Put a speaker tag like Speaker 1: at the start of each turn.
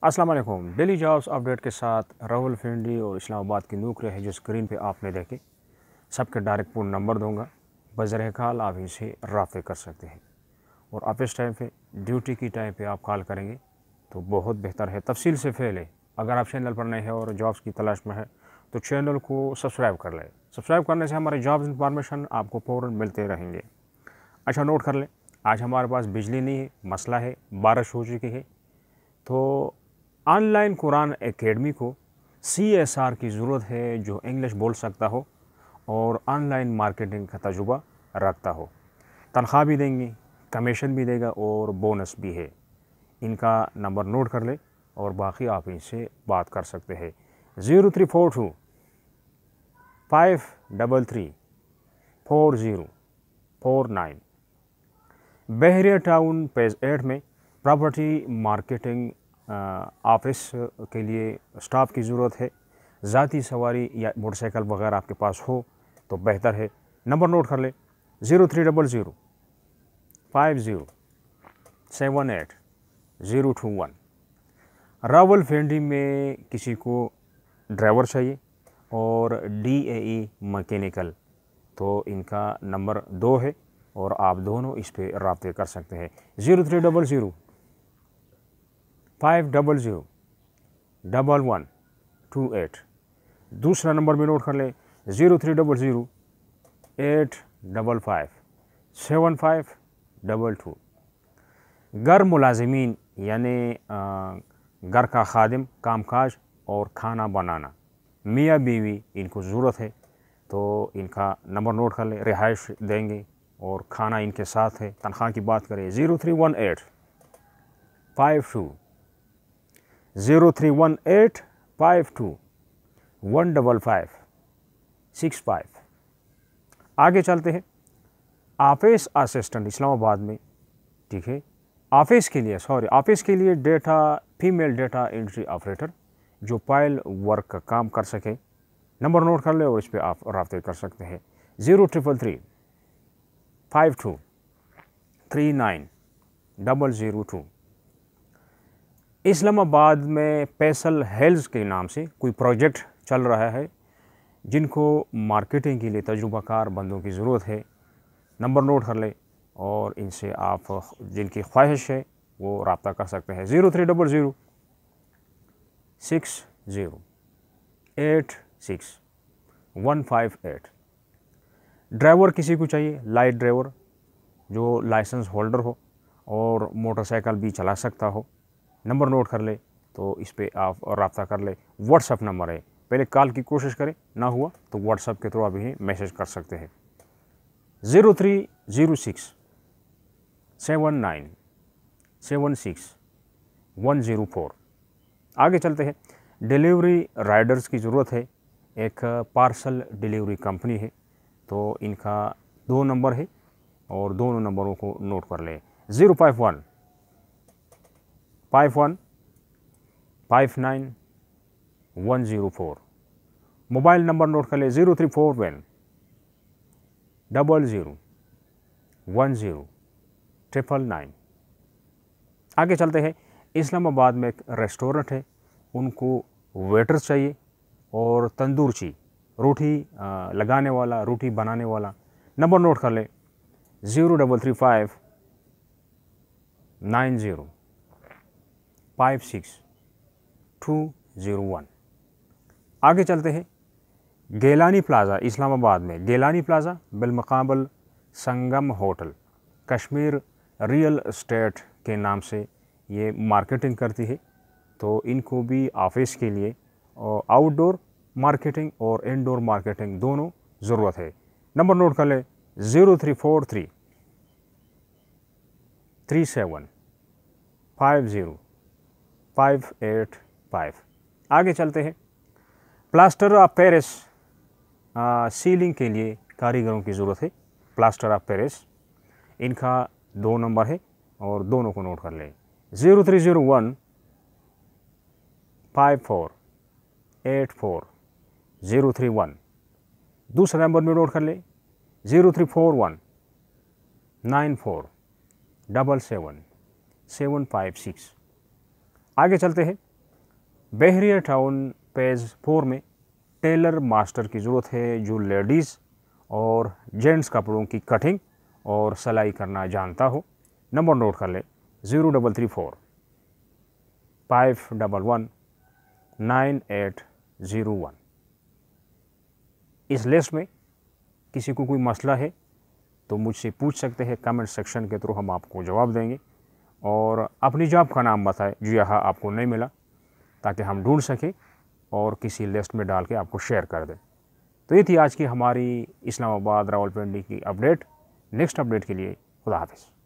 Speaker 1: अस्सलाम वालेकुम। Daily jobs update के साथ रावलपिंडी और इस्लामाबाद की नौकरी है जो स्क्रीन पे आपने देखे। सबके डायरेक्ट फ़ोन नंबर दूंगा, बज़र कॉल आप इनसे रब्ते कर सकते हैं। और आप इस टाइम पे ड्यूटी की टाइम पे आप कॉल करेंगे तो बहुत बेहतर है। तफसील से पहले अगर आप चैनल पर नए हैं और जॉब्स की तलाश में है तो चैनल को सब्सक्राइब कर लें। सब्सक्राइब करने से हमारे जॉब्स इंफॉर्मेशन आपको फ़ौरन मिलते रहेंगे। अच्छा, नोट कर लें, आज हमारे पास बिजली नहीं है, मसला है, बारिश हो चुकी है, तो ऑनलाइन कुरान एकेडमी को CSR की ज़रूरत है जो इंग्लिश बोल सकता हो और ऑनलाइन मार्केटिंग का तजुर्बा रखता हो। तनख्वाह भी देंगे, कमीशन भी देगा और बोनस भी है। इनका नंबर नोट कर ले और बाकी आप इनसे बात कर सकते हैं। 0342 533 4049। बहरिया टाउन पेज 8 में प्रॉपर्टी मार्केटिंग ऑफिस के लिए स्टाफ की ज़रूरत है। ज़ाती सवारी या मोटरसाइकिल वगैरह आपके पास हो तो बेहतर है। नंबर नोट कर ले 0300 50 78 021। रावलपिंडी में किसी को ड्राइवर चाहिए और DAE मैकेनिकल, तो इनका नंबर 2 है और आप दोनों इस पे रब्ते कर सकते हैं। 0300 500 1128। दूसरा नंबर भी नोट कर लें 0300 855 7522। घर मुलाजिमीन यानी घर का खादिम, कामकाज और खाना बनाना, मियाँ बीवी इनको ज़रूरत है तो इनका नंबर नोट कर लें। रिहाइश देंगे और खाना इनके साथ है। तनख्वाह की बात करें 0318 52 0318 52 155 65। आगे चलते हैं। ऑफिस असिस्टेंट इस्लामाबाद में, ठीक है। ऑफिस के लिए फीमेल डेटा एंट्री ऑपरेटर जो फाइल वर्क का काम कर सके। नंबर नोट कर ले और इस पर आप रब्ते कर सकते हैं। 0333 52 39 002। इस्लामाबाद में पैसल हेल्स के नाम से कोई प्रोजेक्ट चल रहा है जिनको मार्केटिंग के लिए तजुर्बाकार बंदों की ज़रूरत है। नंबर नोट कर ले और इनसे आप जिनकी ख्वाहिश है वो रब्ता कर सकते हैं। 0300 60 86 158। ड्राइवर किसी को चाहिए, लाइट ड्राइवर जो लाइसेंस होल्डर हो और मोटरसाइकिल भी चला सकता हो। नंबर नोट कर ले तो इस पर आप रब्ता कर ले। व्हाट्सअप नंबर है, पहले कॉल की कोशिश करें, ना हुआ तो व्हाट्सअप के थ्रू आप ही मैसेज कर सकते हैं। 0306 79 76 104। आगे चलते हैं। डिलीवरी राइडर्स की ज़रूरत है। एक पार्सल डिलीवरी कंपनी है तो इनका 2 नंबर है और दोनों नंबरों को नोट कर ले। 051 51 59 104। मोबाइल नंबर नोट कर ले 0341 00 10 999। आगे चलते हैं। इस्लामाबाद में एक रेस्टोरेंट है, उनको वेटर चाहिए और तंदूरची, रोटी लगाने वाला, रोटी बनाने वाला। नंबर नोट कर ले 0335 90 56 201। आगे चलते हैं। गेलानी प्लाज़ा इस्लामाबाद में, गेलानी प्लाज़ा बिलमकाबल संगम होटल, कश्मीर रियल एस्टेट के नाम से ये मार्केटिंग करती है तो इनको भी ऑफिस के लिए आउटडोर मार्केटिंग और इनडोर मार्केटिंग दोनों ज़रूरत है। नंबर नोट कर ले 0343 37 50 585। आगे चलते हैं। प्लास्टर ऑफ पेरिस सीलिंग के लिए कारीगरों की ज़रूरत है। प्लास्टर ऑफ पेरिस, इनका 2 नंबर है और दोनों को नोट कर लें। 0301 54 84 031। दूसरा नंबर में नोट कर ले 0341 94 77 756। आगे चलते हैं। बहरिया टाउन पेज 4 में टेलर मास्टर की ज़रूरत है जो लेडीज़ और जेंट्स कपड़ों की कटिंग और सिलाई करना जानता हो। नंबर नोट कर ले 0334 511 9801। इस लिस्ट में किसी को कोई मसला है तो मुझसे पूछ सकते हैं, कमेंट सेक्शन के थ्रू हम आपको जवाब देंगे। और अपनी जॉब का नाम बताएं जो यहाँ आपको नहीं मिला, ताकि हम ढूंढ सकें और किसी लिस्ट में डाल के आपको शेयर कर दें। तो ये थी आज की हमारी इस्लामाबाद रावलपिंडी की अपडेट। नेक्स्ट अपडेट के लिए खुदा हाफिज़।